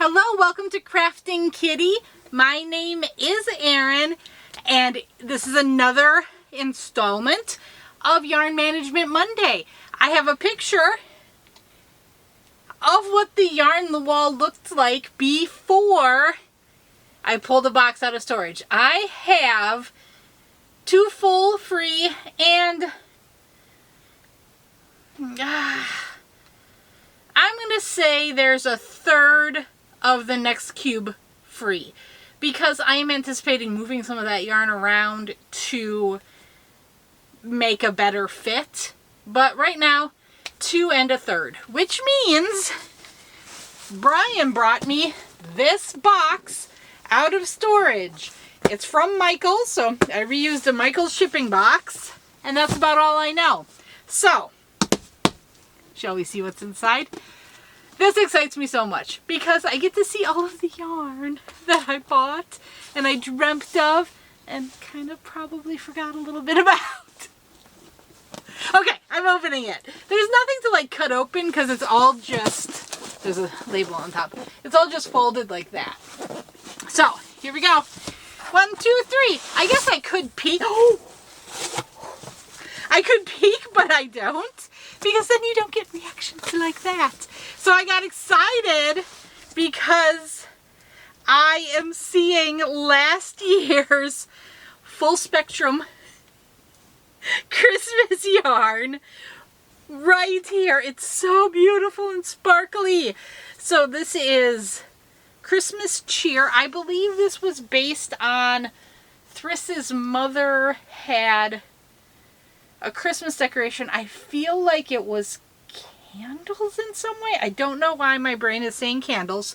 Hello, welcome to Krafting Kitty. My name is Erin, and this is another installment of Yarn Management Monday. I have a picture of what the yarn the wall looked like before I pulled the box out of storage. I have 2 full free and I'm going to say there's a third of the next cube free because I am anticipating moving some of that yarn around to make a better fit. But right now, 2 and a third, which means Brian brought me this box out of storage. It's from Michaels, so I reused a Michaels shipping box, and that's about all I know. So, shall we see what's inside? This excites me so much because I get to see all of the yarn that I bought and I dreamt of and kind of probably forgot a little bit about. Okay, I'm opening it. There's nothing to like cut open because it's all just, there's a label on top. It's all just folded like that. So, here we go. 1, 2, 3. I guess I could peek. I could peek, but I don't. Because then you don't get reactions like that. So I got excited because I am seeing last year's full spectrum Christmas yarn right here. It's so beautiful and sparkly. So this is Christmas Cheer. I believe this was based on Thriss's mother had a Christmas decoration. I feel like it was candles in some way. I don't know why my brain is saying candles,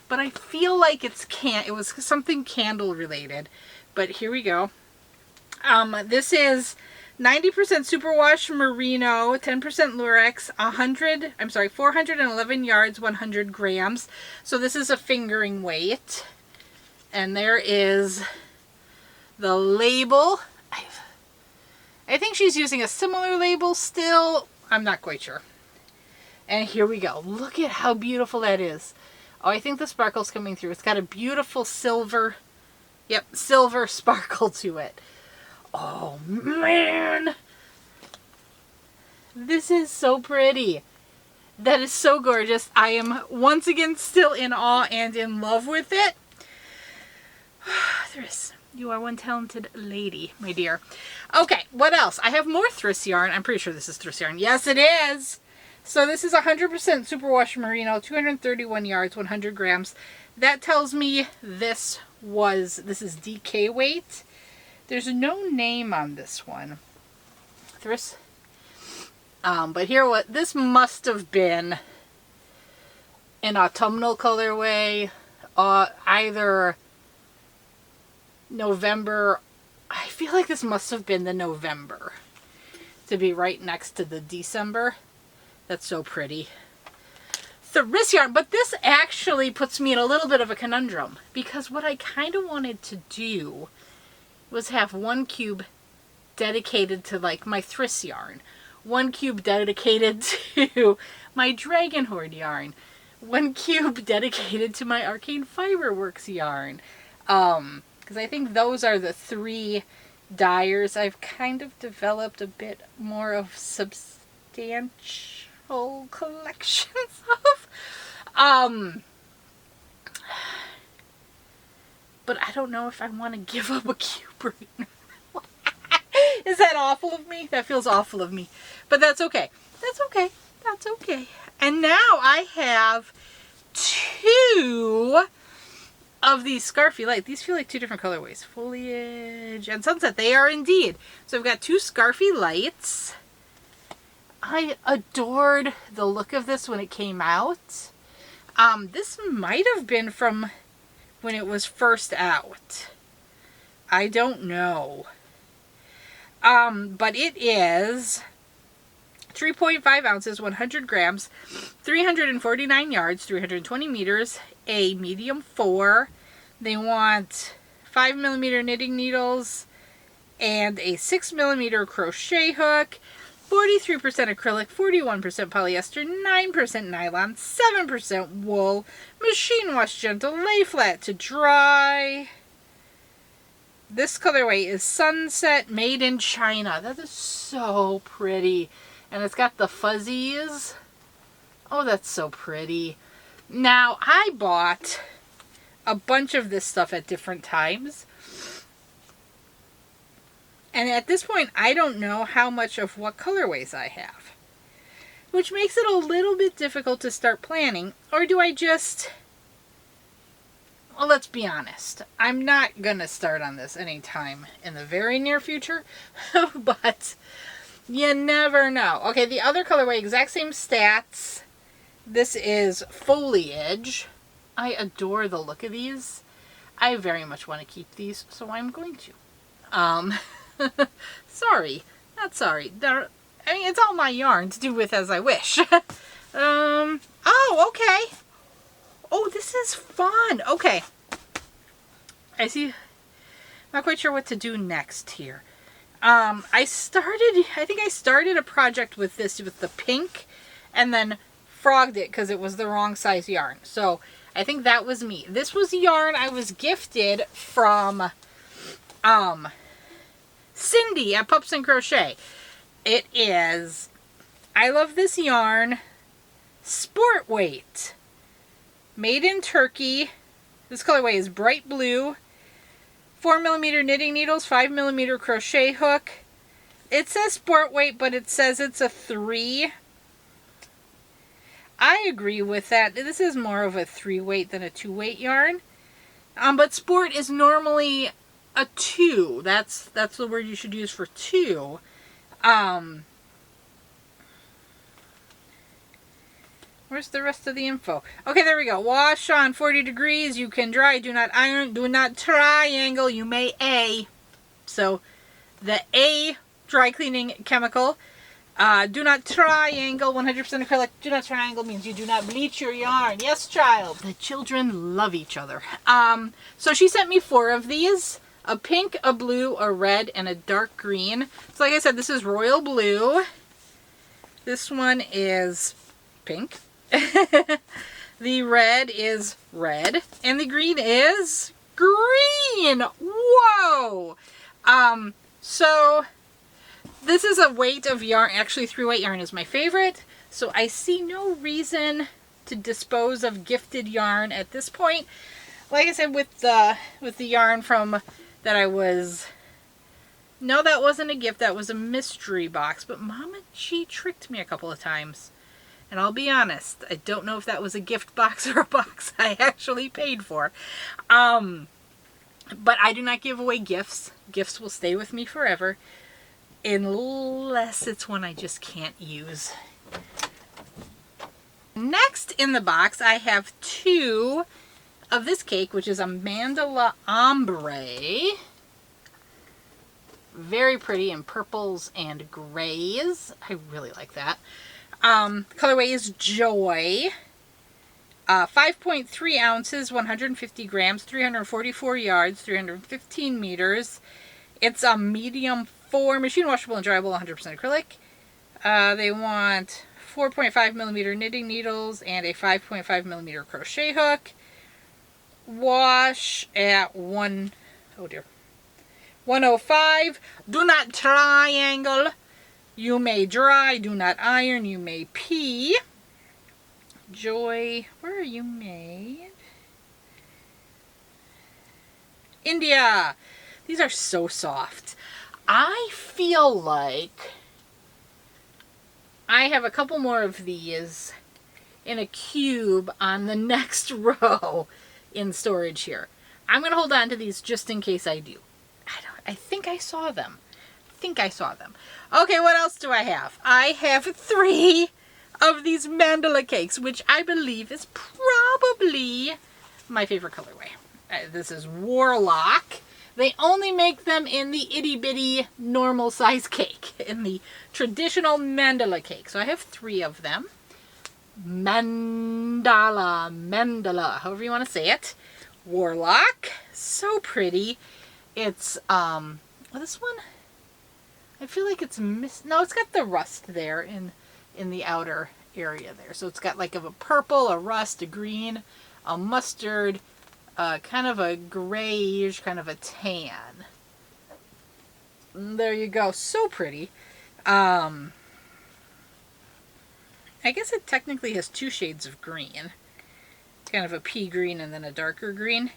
but I feel like it was something candle related. But here we go. This is 90% superwash merino, 10% lurex, 411 yards, 100 grams. So this is a fingering weight. And there is the label. I think she's using a similar label still. I'm not quite sure. And here we go. Look at how beautiful that is. Oh, I think the sparkle's coming through. It's got a beautiful silver, silver sparkle to it. Oh, man. This is so pretty. That is so gorgeous. I am once again still in awe and in love with it. You are one talented lady, my dear. Okay, what else? I have more Thriss yarn. I'm pretty sure this is Thriss yarn. Yes, it is. So this is 100% superwash merino, 231 yards, 100 grams. That tells me this is DK weight. There's no name on this one. Thriss. But here, this must have been an autumnal colorway, either November. I feel like this must have been the November to be right next to the December. That's so pretty. Thriss yarn, but this actually puts me in a little bit of a conundrum because what I kind of wanted to do was have 1 cube dedicated to like my Thriss yarn, 1 cube dedicated to my Dragon Horde yarn, 1 cube dedicated to my Arcane Fiberworks yarn. Because I think those are the 3 dyers I've kind of developed a bit more of substantial collections of. But I don't know if I want to give up a cube right now. Is that awful of me? That feels awful of me. But that's okay. That's okay. That's okay. And now I have 2 of these Scarfy Light. These feel like 2 different colorways. Foliage and Sunset. They are indeed. So I've got 2 Scarfy Lights. I adored the look of this when it came out. This might have been from when it was first out. I don't know. But it is 3.5 ounces, 100 grams, 349 yards, 320 meters, a medium 4. They want 5mm knitting needles and a 6mm crochet hook. 43% acrylic, 41% polyester, 9% nylon, 7% wool, machine wash gentle, lay flat to dry. This colorway is Sunset, made in China. That is so pretty. And it's got the fuzzies. Oh, that's so pretty. Now, I bought a bunch of this stuff at different times. And at this point, I don't know how much of what colorways I have. Which makes it a little bit difficult to start planning. Or do I just... Well, let's be honest. I'm not going to start on this anytime in the very near future. But you never know. Okay, the other colorway, exact same stats. This is Foliage. I adore the look of these. I very much want to keep these, so I'm going to. Sorry. Not sorry. I mean, it's all my yarn to do with as I wish. Oh, okay. Oh, this is fun. Okay. I see. Not quite sure what to do next here. I think I started a project with this, with the pink, and then frogged it because it was the wrong size yarn. So I think that was me. This was yarn I was gifted from Cindy at Pups and Crochet. It is, I love this yarn, Sport Weight, made in Turkey. This colorway is bright blue, 4mm knitting needles, 5mm crochet hook. It says Sport Weight, but it says it's a 3. I agree with that. This is more of a 3 weight than a 2 weight yarn. But sport is normally a 2. That's the word you should use for 2. Where's the rest of the info? Okay, there we go. Wash on 40 degrees. You can dry. Do not iron. Do not triangle. You may A. So the A dry cleaning chemical. Do not triangle. 100% acrylic. Do not triangle means you do not bleach your yarn. Yes, child. The children love each other. So she sent me 4 of these. A pink, a blue, a red, and a dark green. So like I said, this is royal blue. This one is pink. The red is red. And the green is green. Whoa! So this is a weight of yarn. Actually, 3 weight yarn is my favorite. So I see no reason to dispose of gifted yarn at this point. Like I said, with the yarn from that I was... No, that wasn't a gift. That was a mystery box. But Mama G tricked me a couple of times. And I'll be honest, I don't know if that was a gift box or a box I actually paid for. But I do not give away gifts. Gifts will stay with me forever. Unless it's one I just can't use. Next in the box, I have 2 of this cake, which is a mandala ombre. Very pretty in purples and grays. I really like that. Colorway is Joy. 5.3 ounces, 150 grams, 344 yards, 315 meters. It's a medium 4, machine washable and dryable, 100% acrylic. They want 4.5mm knitting needles and a 5.5mm crochet hook. Wash at 105. Do not triangle. You may dry. Do not iron. You may pee. Joy, where are you made? India. These are so soft. I feel like I have a couple more of these in a cube on the next row in storage here. I'm going to hold on to these just in case I do. I think I saw them. Okay, what else do I have? I have 3 of these mandala cakes, which I believe is probably my favorite colorway. This is Warlock. They only make them in the itty bitty normal size cake, in the traditional mandala cake. So I have 3 of them. Mandala, however you want to say it. Warlock, so pretty. It's, this one, I feel like it's no, it's got the rust there in the outer area there. So it's got like a purple, a rust, a green, a mustard, kind of a grayish, kind of a tan. There you go. So pretty. I guess it technically has two shades of green. It's kind of a pea green and then a darker green.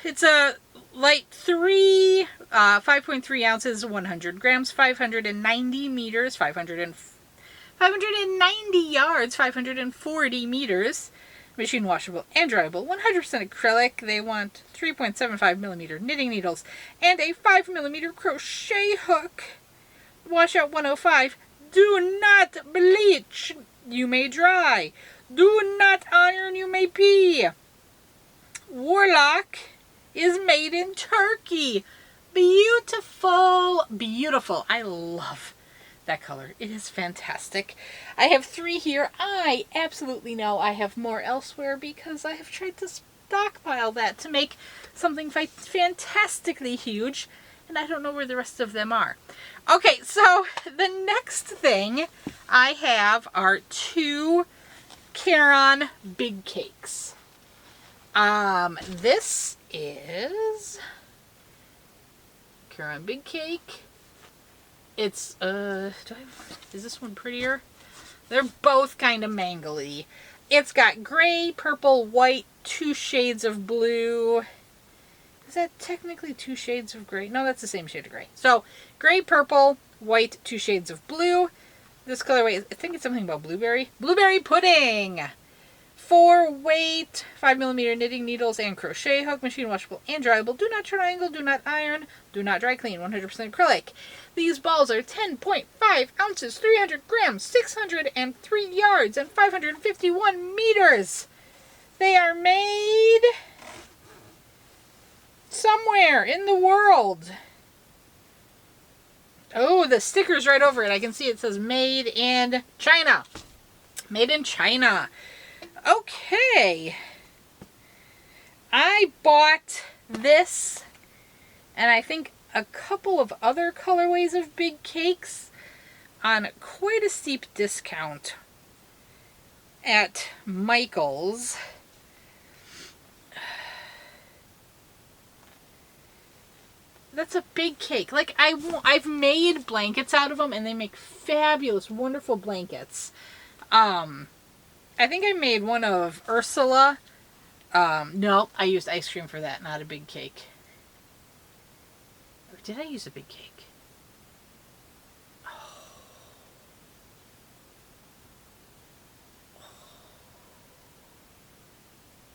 It's a light 5.3 ounces, 100 grams, 590 meters, 590 yards, 540 meters. Machine washable and dryable, 100% acrylic. They want 3.75 millimeter knitting needles and a 5 millimeter crochet hook. Washout 105. Do not bleach. You may dry. Do not iron. You may pee. Warlock is made in Turkey. Beautiful. Beautiful. I love that color. It is fantastic. I have 3 here. I absolutely know I have more elsewhere because I have tried to stockpile that to make something fantastically huge, and I don't know where the rest of them are. Okay, so the next thing I have are 2 Caron big cakes. This is Caron big cake. It's, is this one prettier? They're both kind of mangly. It's got gray, purple, white, 2 shades of blue. Is that technically 2 shades of gray? No, that's the same shade of gray. So, gray, purple, white, 2 shades of blue. This colorway, I think it's something about blueberry. Blueberry pudding! 4 weight, 5 millimeter knitting needles and crochet hook, machine washable and dryable. Do not triangle, do not iron, do not dry clean, 100% acrylic. These balls are 10.5 ounces, 300 grams, 603 yards, and 551 meters. They are made somewhere in the world. Oh, the sticker's right over it. I can see it says made in China. Made in China. Okay. I bought this and I think a couple of other colorways of big cakes on quite a steep discount at Michael's. That's a big cake. Like, I've made blankets out of them, and they make fabulous, wonderful blankets. I think I made one of Ursula. No, I used ice cream for that, not a big cake. Or did I use a big cake?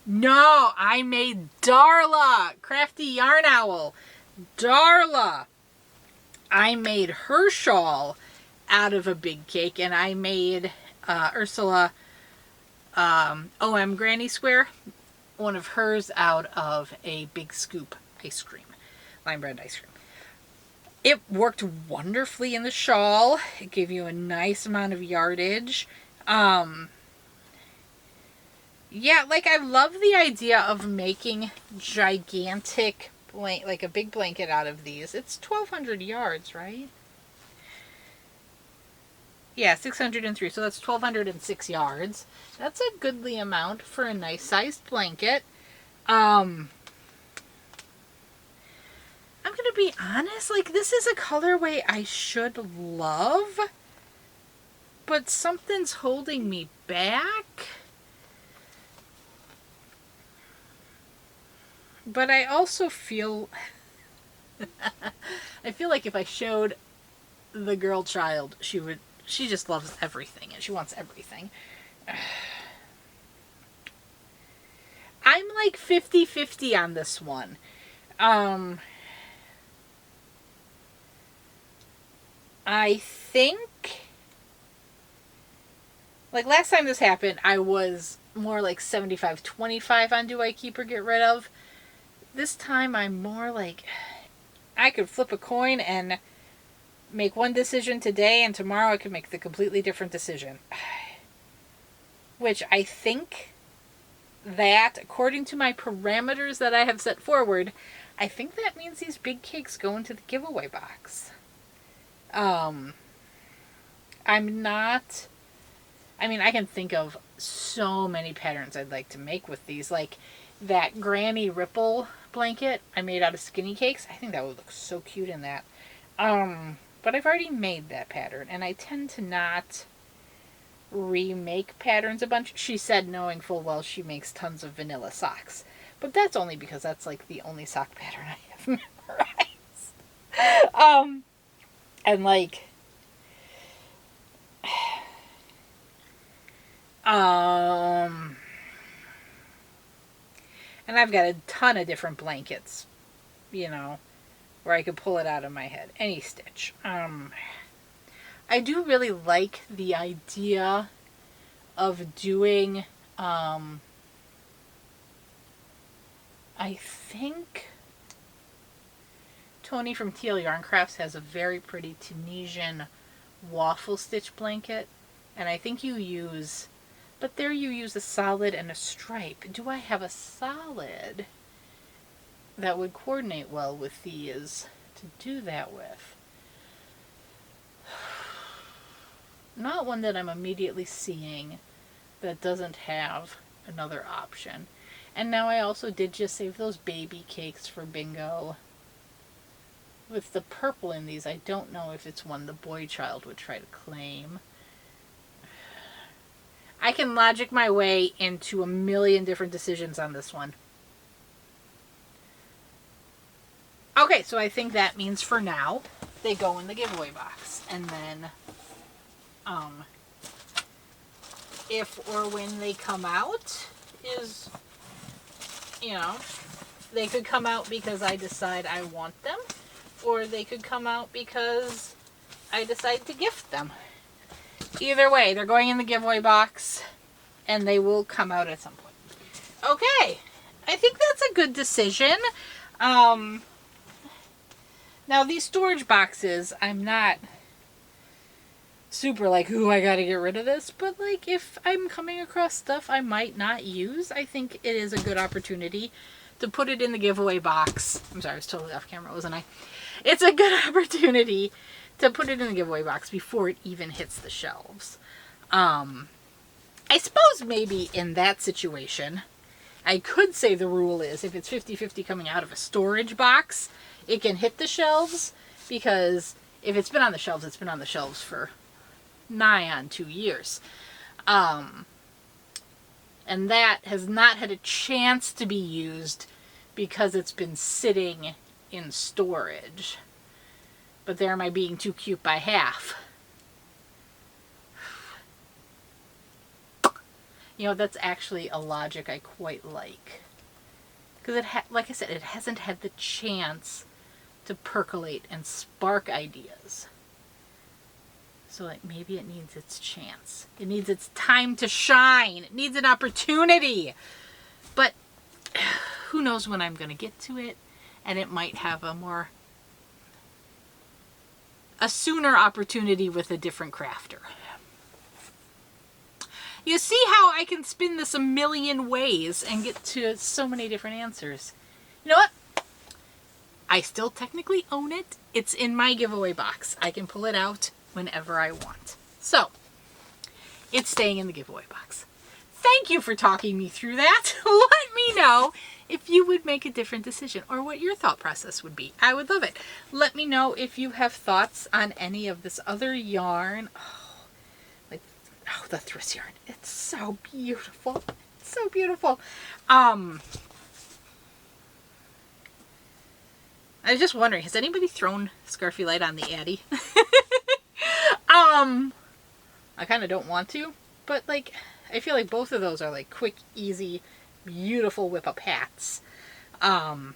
No, I made Darla, Crafty Yarn Owl. Darla. I made her shawl out of a big cake, and I made Ursula OM Granny Square, one of hers out of a big scoop ice cream, lime brand ice cream. It worked wonderfully in the shawl. It gave you a nice amount of yardage. Yeah, like, I love the idea of making gigantic like a big blanket out of these. It's 1,200 yards, right? Yeah, 603, so that's 1,206 yards. That's a goodly amount for a nice sized blanket. I'm gonna be honest, like, this is a colorway I should love, but something's holding me back. But I also feel, I feel like if I showed the girl child, she just loves everything and she wants everything. I'm like 50-50 on this one. I think, like, last time this happened, I was more like 75-25 on do I keep or get rid of. This time I'm more like, I could flip a coin and make one decision today, and tomorrow I could make the completely different decision. Which I think that, according to my parameters that I have set forward, I think that means these big cakes go into the giveaway box. I'm not... I mean, I can think of so many patterns I'd like to make with these. Like that granny ripple blanket I made out of skinny cakes. I think that would look so cute in that. But I've already made that pattern, and I tend to not remake patterns a bunch. She said, knowing full well she makes tons of vanilla socks. But that's only because that's like the only sock pattern I have memorized. And like... and I've got a ton of different blankets, you know, where I could pull it out of my head. Any stitch. I do really like the idea of doing, I think Tony from TL Yarn Crafts has a very pretty Tunisian waffle stitch blanket. And I think you use, but there you use a solid and a stripe. Do I have a solid that would coordinate well with these to do that with? Not one that I'm immediately seeing that doesn't have another option. And now I also did just save those baby cakes for bingo. With the purple in these, I don't know if it's one the boy child would try to claim. I can logic my way into a million different decisions on this one. Okay, so I think that means for now, they go in the giveaway box. And then, if or when they come out is, you know, they could come out because I decide I want them, or they could come out because I decide to gift them. Either way, they're going in the giveaway box, and they will come out at some point. Okay, I think that's a good decision. Now, these storage boxes, I'm not super like, ooh, I gotta get rid of this. But, like, if I'm coming across stuff I might not use, I think it is a good opportunity to put it in the giveaway box. I'm sorry, I was totally off camera, wasn't I? It's a good opportunity to put it in the giveaway box before it even hits the shelves. I suppose maybe in that situation, I could say the rule is if it's 50-50 coming out of a storage box, it can hit the shelves, because if it's been on the shelves, it's been on the shelves for nigh on 2 years. And that has not had a chance to be used because it's been sitting in storage. But there am I being too cute by half. You know, that's actually a logic I quite like. Because, like I said, it hasn't had the chance to percolate and spark ideas. So, like, maybe it needs its chance. It needs its time to shine. It needs an opportunity. But who knows when I'm going to get to it. And it might have a sooner opportunity with a different crafter. You see how I can spin this a million ways and get to so many different answers. You know what? I still technically own it. It's in my giveaway box. I can pull it out whenever I want. So, it's staying in the giveaway box. Thank you for talking me through that. Let me know if you would make a different decision or what your thought process would be. I would love it. Let me know if you have thoughts on any of this other yarn. Oh, the thrift yarn. It's so beautiful. It's so beautiful. I was just wondering, has anybody thrown Scarfy Light on the Addy? I kind of don't want to, but like, I feel like both of those are like quick, easy, beautiful whip up hats. Yeah.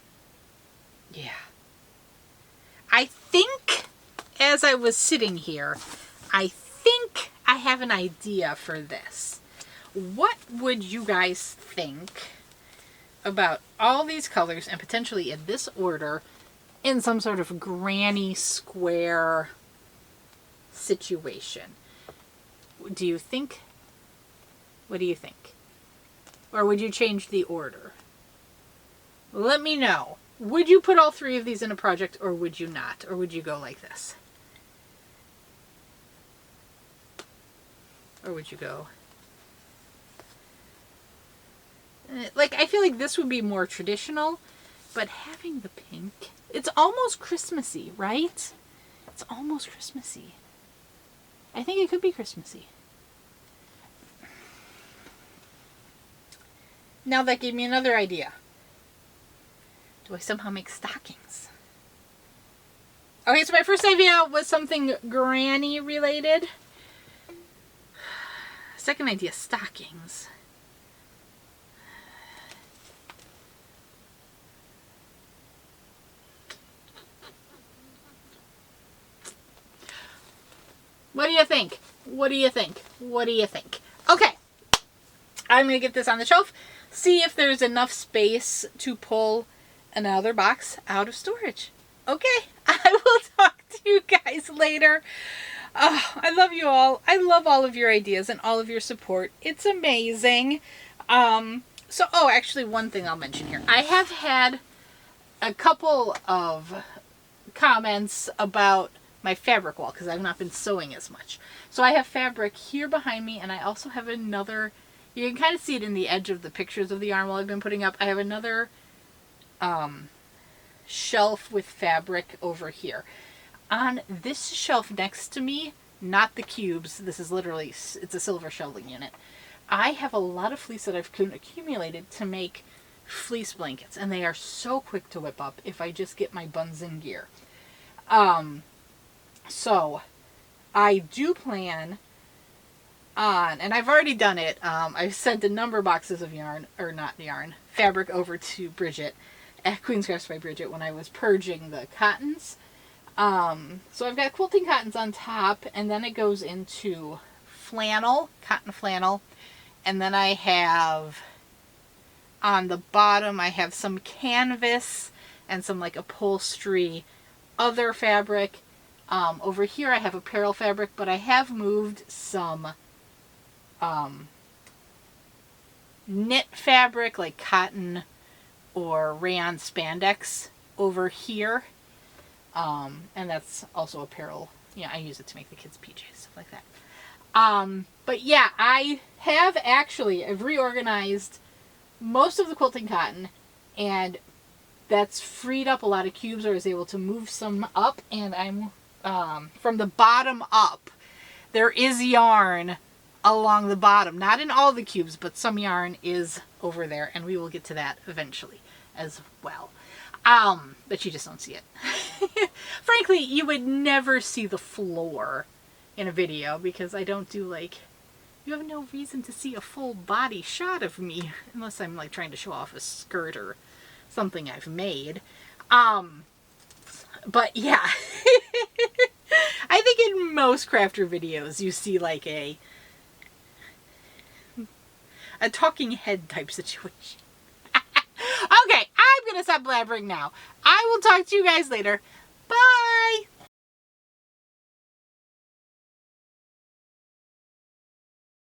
I think as I was sitting here, I think I have an idea for this. What would you guys think about all these colors and potentially in this order in some sort of granny square situation? Do you think? What do you think? Or would you change the order? Let me know. Would you put all 3 of these in a project, or would you not? Or would you go like this? Or would you go... Like, I feel like this would be more traditional, but having the pink... It's almost Christmassy, right? It's almost Christmassy. I think it could be Christmassy. Now that gave me another idea. Do I somehow make stockings? Okay, so my first idea was something granny related. Second idea, stockings. What do you think? What do you think? What do you think? Okay. I'm going to get this on the shelf. See if there's enough space to pull another box out of storage. Okay. I will talk to you guys later. Oh, I love you all. I love all of your ideas and all of your support. It's amazing. Actually, one thing I'll mention here. I have had a couple of comments about my fabric wall because I've not been sewing as much. So I have fabric here behind me, and I also have another, you can kind of see it in the edge of the pictures of the yarn wall I've been putting up. I have another shelf with fabric over here. On this shelf next to me, not the cubes, this is literally, it's a silver shelving unit. I have a lot of fleece that I've accumulated to make fleece blankets, and they are so quick to whip up if I just get my buns in gear. So I do plan on, and I've already done it, I've sent a number of boxes of yarn, or not yarn, fabric over to Bridget at Queen's Crafts by Bridget when I was purging the cottons. So I've got quilting cottons on top, and then it goes into flannel, cotton flannel, and then I have on the bottom I have some canvas and some like upholstery other fabric. Over here I have apparel fabric, but I have moved some knit fabric like cotton or rayon spandex over here. And that's also apparel. Yeah, I use it to make the kids' PJs, stuff like that. But yeah, I've reorganized most of the quilting cotton, and that's freed up a lot of cubes. I was able to move some up, and I'm, from the bottom up, there is yarn along the bottom. Not in all the cubes, but some yarn is over there, and we will get to that eventually as well. But you just don't see it. Frankly, you would never see the floor in a video because I don't do like, you have no reason to see a full body shot of me unless I'm like trying to show off a skirt or something I've made. But yeah, I think in most crafter videos you see like a talking head type situation. Okay, I'm going to stop blabbering now. I will talk to you guys later. Bye!